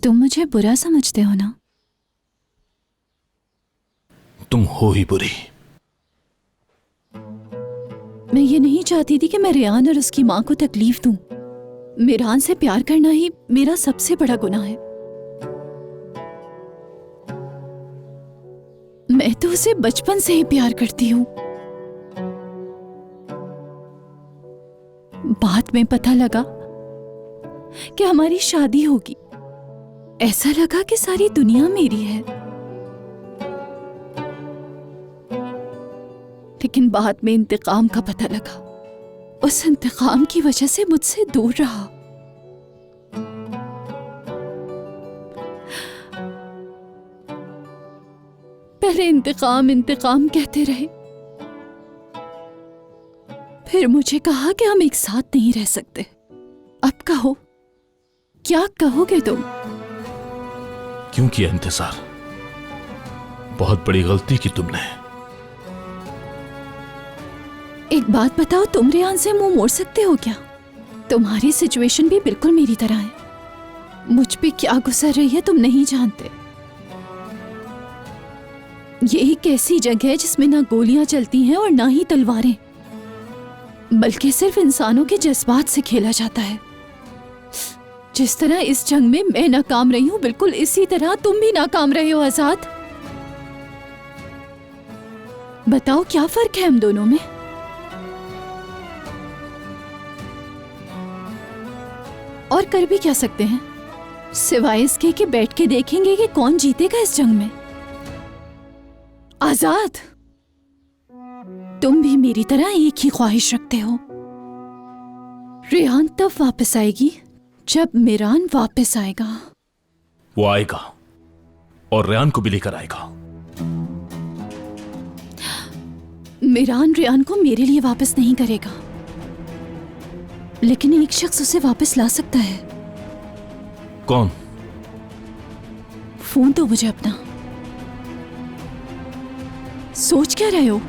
तुम मुझे बुरा समझते हो ना? तुम हो ही बुरी। मैं ये नहीं चाहती थी कि मैं रेहान और उसकी माँ को तकलीफ दूं। मिरान से प्यार करना ही मेरा सबसे बड़ा गुनाह है। मैं तो उसे बचपन से ही प्यार करती हूँ। बाद में पता लगा कि हमारी शादी होगी। ऐसा लगा कि सारी दुनिया मेरी है। लेकिन बाद में इंतकाम का पता लगा। उस इंतकाम की वजह से मुझसे दूर रहा। पहले इंतकाम इंतकाम कहते रहे, फिर मुझे कहा कि हम एक साथ नहीं रह सकते। अब कहो, क्या कहोगे तुम? क्यों किया इंतजार? बहुत बड़ी गलती की तुमने। एक बात बताओ, तुम रेहान से मुंह मोड़ सकते हो क्या? तुम्हारी सिचुएशन भी बिल्कुल मेरी तरह है। मुझ पे क्या गुजर रही है तुम नहीं जानते। ये एक ऐसी जगह है जिसमें ना गोलियां चलती हैं और ना ही तलवारें, बल्कि सिर्फ इंसानों के जज्बात से खेला जाता है। जिस तरह इस जंग में मैं नाकाम रही हूं, बिल्कुल इसी तरह तुम भी नाकाम रहे हो आजाद। बताओ क्या फर्क है हम दोनों में? और कर भी क्या सकते हैं सिवाय इसके कि बैठ के देखेंगे कि कौन जीतेगा इस जंग में। आजाद, तुम भी मेरी तरह एक ही ख्वाहिश रखते हो। रेहान तब वापस आएगी जब मिरान वापस आएगा। वो आएगा और रेहान को भी लेकर आएगा। मिरान रेहान को मेरे लिए वापस नहीं करेगा, लेकिन एक शख्स उसे वापस ला सकता है। कौन? फोन दो मुझे अपना। सोच क्या रहे हो?